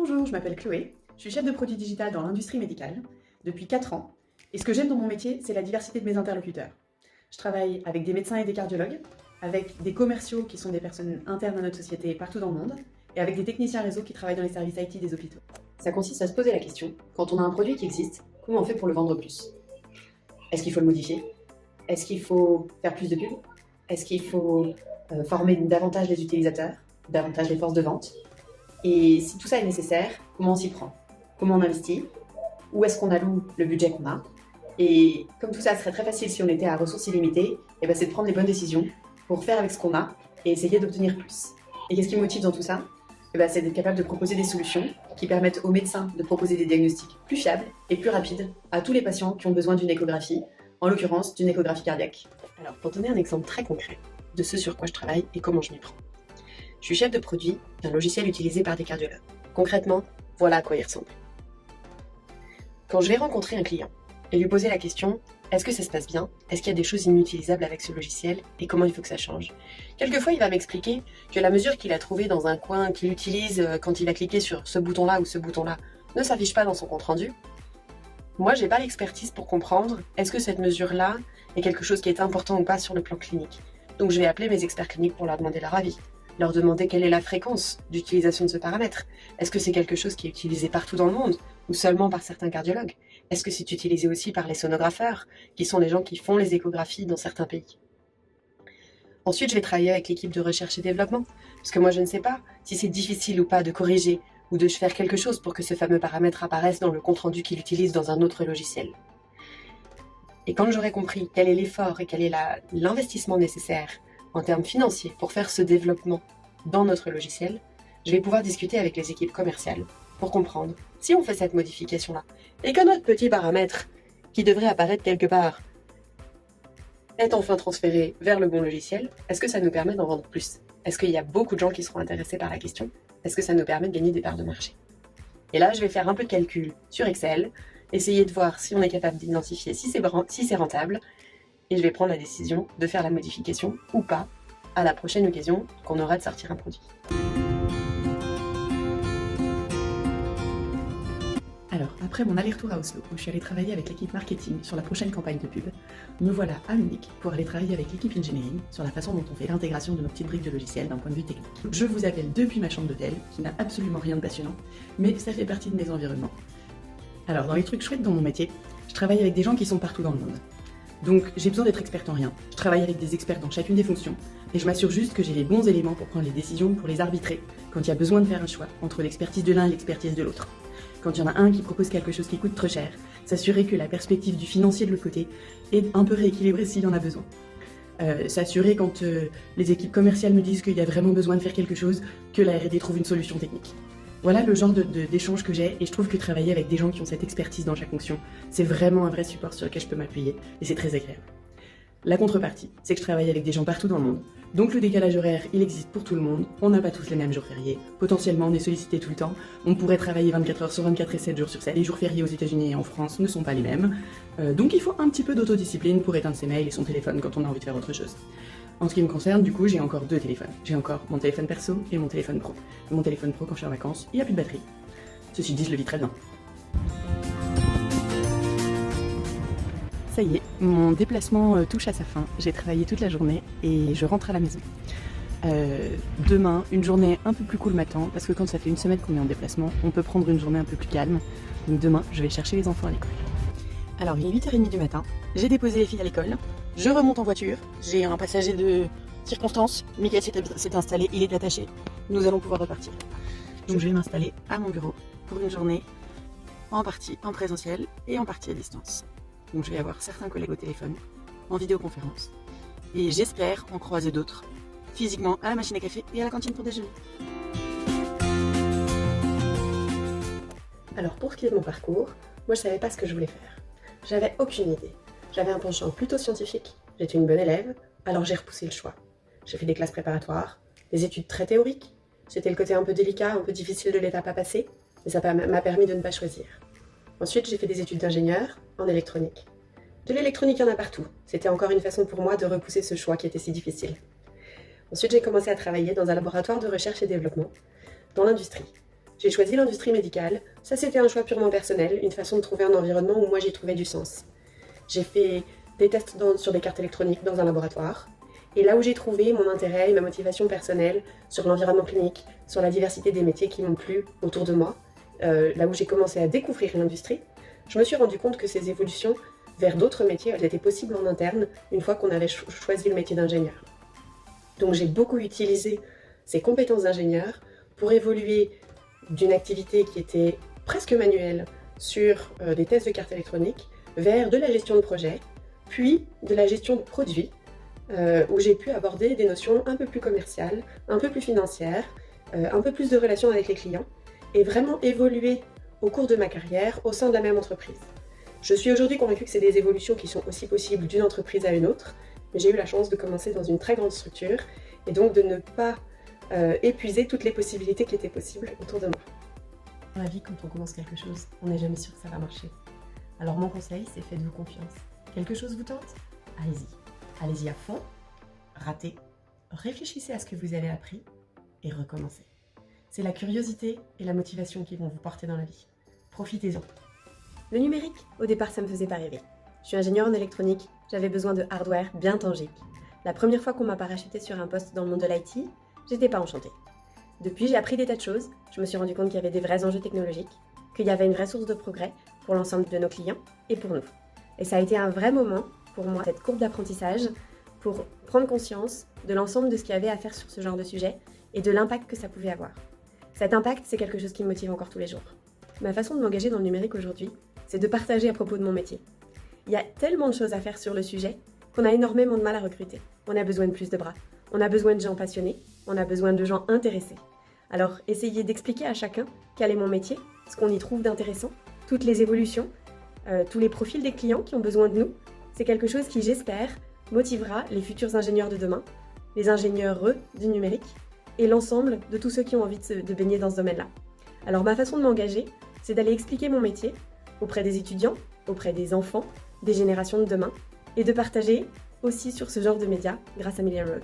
Bonjour, je m'appelle Chloé, je suis chef de produit digital dans l'industrie médicale depuis 4 ans et ce que j'aime dans mon métier, c'est la diversité de mes interlocuteurs. Je travaille avec des médecins et des cardiologues, avec des commerciaux qui sont des personnes internes à notre société partout dans le monde et avec des techniciens réseau qui travaillent dans les services IT des hôpitaux. Ça consiste à se poser la question, quand on a un produit qui existe, comment on fait pour le vendre plus? Est-ce qu'il faut le modifier? Est-ce qu'il faut faire plus de pubs? Est-ce qu'il faut former davantage les utilisateurs, davantage les forces de vente? Et si tout ça est nécessaire, comment on s'y prend? Comment on investit? Où est-ce qu'on alloue le budget qu'on a? Et comme tout ça serait très facile si on était à ressources illimitées, et ben c'est de prendre les bonnes décisions pour faire avec ce qu'on a et essayer d'obtenir plus. Et qu'est-ce qui me motive dans tout ça? Et ben c'est d'être capable de proposer des solutions qui permettent aux médecins de proposer des diagnostics plus fiables et plus rapides à tous les patients qui ont besoin d'une échographie, en l'occurrence d'une échographie cardiaque. Alors pour donner un exemple très concret de ce sur quoi je travaille et comment je m'y prends. Je suis chef de produit d'un logiciel utilisé par des cardiologues. Concrètement, voilà à quoi il ressemble. Quand je vais rencontrer un client et lui poser la question « Est-ce que ça se passe bien? Est-ce qu'il y a des choses inutilisables avec ce logiciel? Et comment il faut que ça change ?» Quelquefois, il va m'expliquer que la mesure qu'il a trouvée dans un coin, qu'il utilise quand il va cliquer sur ce bouton-là ou ce bouton-là, ne s'affiche pas dans son compte-rendu. Moi, j'ai pas l'expertise pour comprendre est-ce que cette mesure-là est quelque chose qui est important ou pas sur le plan clinique. Donc, je vais appeler mes experts cliniques pour leur demander leur avis. Leur demander quelle est la fréquence d'utilisation de ce paramètre. Est-ce que c'est quelque chose qui est utilisé partout dans le monde ou seulement par certains cardiologues? Est-ce que c'est utilisé aussi par les sonographeurs, qui sont les gens qui font les échographies dans certains pays? Ensuite, je vais travailler avec l'équipe de recherche et développement, parce que moi je ne sais pas si c'est difficile ou pas de corriger ou de faire quelque chose pour que ce fameux paramètre apparaisse dans le compte-rendu qu'il utilise dans un autre logiciel. Et quand j'aurai compris quel est l'effort et quel est l'investissement nécessaire en termes financiers pour faire ce développement dans notre logiciel, je vais pouvoir discuter avec les équipes commerciales pour comprendre si on fait cette modification-là et que notre petit paramètre qui devrait apparaître quelque part est enfin transféré vers le bon logiciel, est-ce que ça nous permet d'en vendre plus? Est-ce qu'il y a beaucoup de gens qui seront intéressés par la question? Est-ce que ça nous permet de gagner des parts de marché? Et là, je vais faire un peu de calcul sur Excel, essayer de voir si on est capable d'identifier si c'est rentable, et je vais prendre la décision de faire la modification ou pas à la prochaine occasion qu'on aura de sortir un produit. Alors, après mon aller-retour à Oslo, où je suis allée travailler avec l'équipe marketing sur la prochaine campagne de pub, me voilà à Munich pour aller travailler avec l'équipe engineering sur la façon dont on fait l'intégration de nos petites briques de logiciel d'un point de vue technique. Je vous appelle depuis ma chambre d'hôtel, qui n'a absolument rien de passionnant, mais ça fait partie de mes environnements. Alors, dans les trucs chouettes dans mon métier, je travaille avec des gens qui sont partout dans le monde. Donc, j'ai besoin d'être experte en rien. Je travaille avec des experts dans chacune des fonctions, et je m'assure juste que j'ai les bons éléments pour prendre les décisions, pour les arbitrer, quand il y a besoin de faire un choix entre l'expertise de l'un et l'expertise de l'autre. Quand il y en a un qui propose quelque chose qui coûte trop cher, s'assurer que la perspective du financier de l'autre côté est un peu rééquilibrée s'il y en a besoin. S'assurer quand les équipes commerciales me disent qu'il y a vraiment besoin de faire quelque chose, que la R&D trouve une solution technique. Voilà le genre d'échange que j'ai, et je trouve que travailler avec des gens qui ont cette expertise dans chaque fonction, c'est vraiment un vrai support sur lequel je peux m'appuyer, et c'est très agréable. La contrepartie, c'est que je travaille avec des gens partout dans le monde, donc le décalage horaire, il existe pour tout le monde, on n'a pas tous les mêmes jours fériés, potentiellement on est sollicité tout le temps, on pourrait travailler 24 heures sur 24 et 7 jours sur 7, les jours fériés aux États-Unis et en France ne sont pas les mêmes, donc il faut un petit peu d'autodiscipline pour éteindre ses mails et son téléphone quand on a envie de faire autre chose. En ce qui me concerne, du coup, j'ai encore 2 téléphones. J'ai encore mon téléphone perso et mon téléphone pro. Mon téléphone pro, quand je suis en vacances, il n'y a plus de batterie. Ceci dit, je le vis très bien. Ça y est, mon déplacement touche à sa fin. J'ai travaillé toute la journée et je rentre à la maison. Demain, une journée un peu plus cool m'attend, parce que quand ça fait une semaine qu'on est en déplacement, on peut prendre une journée un peu plus calme. Donc demain, je vais chercher les enfants à l'école. Alors, il est 8h30 du matin, j'ai déposé les filles à l'école, je remonte en voiture, j'ai un passager de circonstance, Mickaël s'est installé, il est attaché, nous allons pouvoir repartir. Donc je vais m'installer à mon bureau pour une journée en partie en présentiel et en partie à distance. Donc je vais avoir certains collègues au téléphone, en vidéoconférence, et j'espère en croiser d'autres, physiquement à la machine à café et à la cantine pour déjeuner. Alors pour ce qui est de mon parcours, moi je savais pas ce que je voulais faire. J'avais aucune idée. J'avais un penchant plutôt scientifique, j'étais une bonne élève, alors j'ai repoussé le choix. J'ai fait des classes préparatoires, des études très théoriques. C'était le côté un peu délicat, un peu difficile de l'étape à passer, mais ça m'a permis de ne pas choisir. Ensuite, j'ai fait des études d'ingénieur en électronique. De l'électronique, il y en a partout. C'était encore une façon pour moi de repousser ce choix qui était si difficile. Ensuite, j'ai commencé à travailler dans un laboratoire de recherche et développement, dans l'industrie. J'ai choisi l'industrie médicale. Ça, c'était un choix purement personnel, une façon de trouver un environnement où moi j'y trouvais du sens. J'ai fait des tests sur des cartes électroniques dans un laboratoire. Et là où j'ai trouvé mon intérêt et ma motivation personnelle sur l'environnement clinique, sur la diversité des métiers qui m'ont plu autour de moi, là où j'ai commencé à découvrir l'industrie, je me suis rendu compte que ces évolutions vers d'autres métiers, elles étaient possibles en interne une fois qu'on avait choisi le métier d'ingénieur. Donc j'ai beaucoup utilisé ces compétences d'ingénieur pour évoluer d'une activité qui était presque manuelle sur des tests de cartes électroniques vers de la gestion de projet, puis de la gestion de produits, où j'ai pu aborder des notions un peu plus commerciales, un peu plus financières, un peu plus de relations avec les clients, et vraiment évoluer au cours de ma carrière au sein de la même entreprise. Je suis aujourd'hui convaincue que c'est des évolutions qui sont aussi possibles d'une entreprise à une autre, mais j'ai eu la chance de commencer dans une très grande structure, et donc de ne pas épuiser toutes les possibilités qui étaient possibles autour de moi. Dans la vie, quand on commence quelque chose, on n'est jamais sûr que ça va marcher. Alors mon conseil, c'est faites-vous confiance. Quelque chose vous tente? Allez-y. Allez-y à fond, ratez, réfléchissez à ce que vous avez appris et recommencez. C'est la curiosité et la motivation qui vont vous porter dans la vie. Profitez-en. Le numérique, au départ, ça me faisait pas rêver. Je suis ingénieure en électronique, j'avais besoin de hardware bien tangible. La première fois qu'on m'a parachuté sur un poste dans le monde de l'IT, j'étais pas enchantée. Depuis, j'ai appris des tas de choses, je me suis rendu compte qu'il y avait des vrais enjeux technologiques, qu'il y avait une vraie source de progrès pour l'ensemble de nos clients et pour nous. Et ça a été un vrai moment pour moi, cette courbe d'apprentissage, pour prendre conscience de l'ensemble de ce qu'il y avait à faire sur ce genre de sujet et de l'impact que ça pouvait avoir. Cet impact, c'est quelque chose qui me motive encore tous les jours. Ma façon de m'engager dans le numérique aujourd'hui, c'est de partager à propos de mon métier. Il y a tellement de choses à faire sur le sujet qu'on a énormément de mal à recruter. On a besoin de plus de bras, on a besoin de gens passionnés, on a besoin de gens intéressés. Alors, essayez d'expliquer à chacun quel est mon métier, ce qu'on y trouve d'intéressant, toutes les évolutions, tous les profils des clients qui ont besoin de nous. C'est quelque chose qui, j'espère, motivera les futurs ingénieurs de demain, les ingénieurs du numérique et l'ensemble de tous ceux qui ont envie de baigner dans ce domaine-là. Alors ma façon de m'engager, c'est d'aller expliquer mon métier auprès des étudiants, auprès des enfants, des générations de demain et de partager aussi sur ce genre de médias grâce à Million Road.